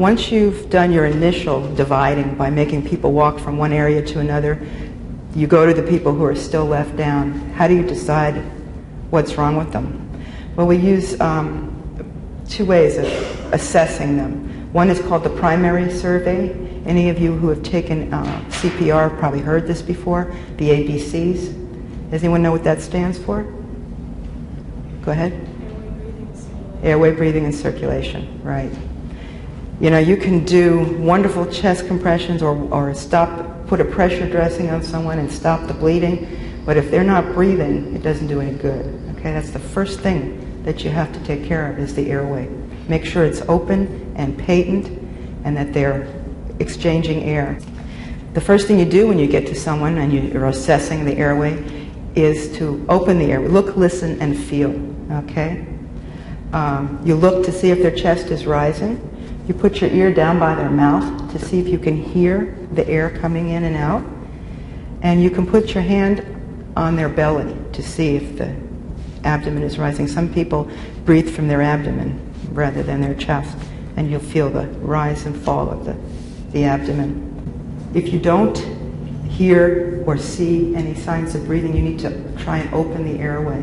Once you've done your initial dividing by making people walk from one area to another, you go to the people who are still left down. How do you decide what's wrong with them? Well, we use two ways of assessing them. One is called the primary survey. Any of you who have taken CPR have probably heard this before, the ABCs. Does anyone know what that stands for? Go ahead. Airway, breathing, and circulation, right. You know, you can do wonderful chest compressions or put a pressure dressing on someone and stop the bleeding, but if they're not breathing, it doesn't do any good. Okay, that's the first thing that you have to take care of is the airway. Make sure it's open and patent and that they're exchanging air. The first thing you do when you get to someone and you're assessing the airway is to open the airway. Look, listen, and feel, okay? You look to see if their chest is rising. You put your ear down by their mouth to see if you can hear the air coming in and out. And you can put your hand on their belly to see if the abdomen is rising. Some people breathe from their abdomen rather than their chest, and you'll feel the rise and fall of the abdomen. If you don't hear or see any signs of breathing, you need to try and open the airway.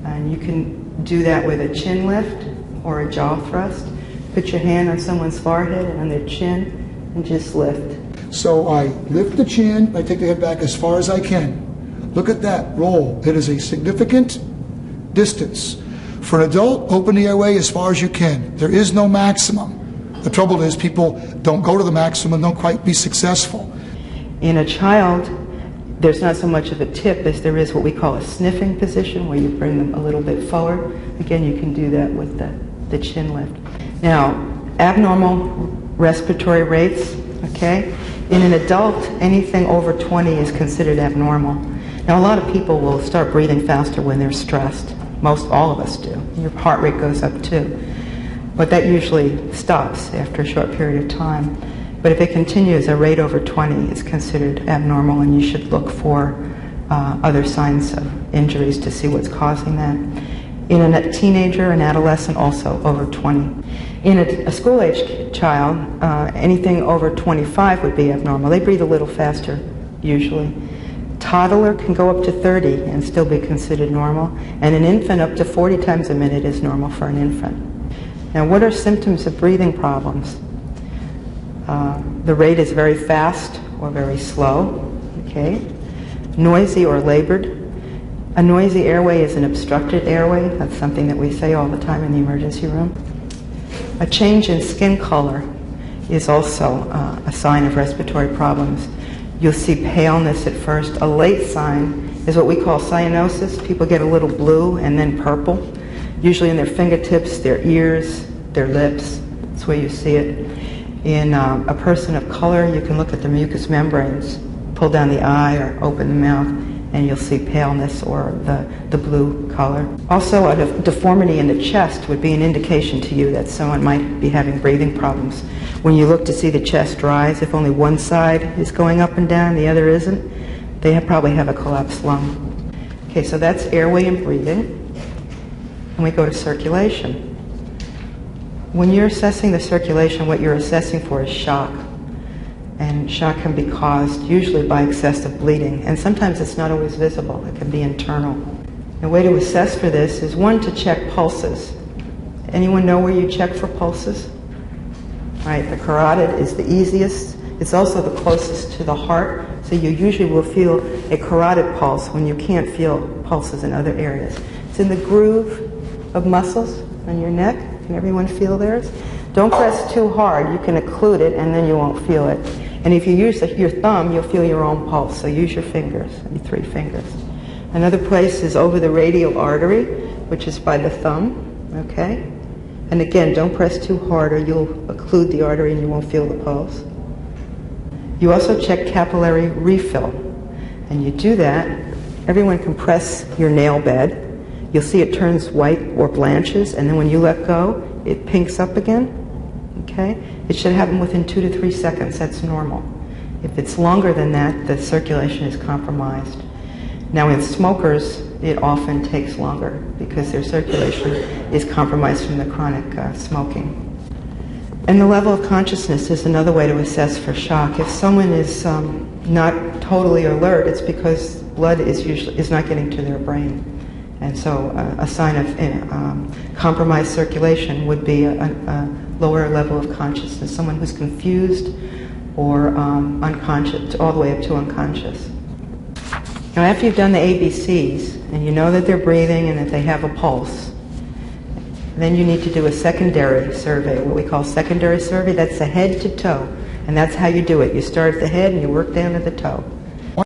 And you can do that with a chin lift or a jaw thrust. Put your hand on someone's forehead and on their chin and just lift. So I lift the chin, I take the head back as far as I can. Look at that, roll. It is a significant distance. For an adult, open the airway as far as you can. There is no maximum. The trouble is people don't go to the maximum, don't quite be successful. In a child, there's not so much of a tip as there is what we call a sniffing position where you bring them a little bit forward. Again, you can do that with the chin lift. Now, abnormal respiratory rates, okay? In an adult, anything over 20 is considered abnormal. Now, a lot of people will start breathing faster when they're stressed. All of us do. Your heart rate goes up too. But that usually stops after a short period of time. But if it continues, a rate over 20 is considered abnormal, and you should look for other signs of injuries to see what's causing that. In a teenager, an adolescent, also over 20. In a school-age child, anything over 25 would be abnormal. They breathe a little faster, usually. Toddler can go up to 30 and still be considered normal. And an infant up to 40 times a minute is normal for an infant. Now, what are symptoms of breathing problems? The rate is very fast or very slow, okay? Noisy or labored. A noisy airway is an obstructed airway. That's something that we say all the time in the emergency room. A change in skin color is also a sign of respiratory problems. You'll see paleness at first. A late sign is what we call cyanosis. People get a little blue and then purple, usually in their fingertips, their ears, their lips. That's where you see it. In a person of color, you can look at the mucous membranes, pull down the eye or open the mouth, and you'll see paleness or the blue color. Also, a deformity in the chest would be an indication to you that someone might be having breathing problems. When you look to see the chest rise, if only one side is going up and down, the other isn't, they probably have a collapsed lung. Okay, so that's airway and breathing. And we go to circulation. When you're assessing the circulation, what you're assessing for is shock. And shock can be caused usually by excessive bleeding. And sometimes it's not always visible. It can be internal. The way to assess for this is, one, to check pulses. Anyone know where you check for pulses? Right, the carotid is the easiest. It's also the closest to the heart. So you usually will feel a carotid pulse when you can't feel pulses in other areas. It's in the groove of muscles on your neck. Can everyone feel theirs? Don't press too hard. You can occlude it and then you won't feel it. And if you use your thumb, you'll feel your own pulse. So use your fingers, your 3 fingers. Another place is over the radial artery, which is by the thumb, okay? And again, don't press too hard or you'll occlude the artery and you won't feel the pulse. You also check capillary refill. And you do that, everyone can press your nail bed. You'll see it turns white or blanches, and then when you let go, it pinks up again. Okay? It should happen within 2 to 3 seconds. That's normal. If it's longer than that, the circulation is compromised. Now, in smokers, it often takes longer because their circulation is compromised from the chronic smoking. And the level of consciousness is another way to assess for shock. If someone is not totally alert, it's because blood is not getting to their brain. And so a sign of compromised circulation would be a lower level of consciousness, someone who's confused or unconscious, all the way up to unconscious. Now after you've done the ABCs, and you know that they're breathing and that they have a pulse, then you need to do a secondary survey, what we call secondary survey. That's the head to toe, and that's how you do it. You start at the head and you work down to the toe.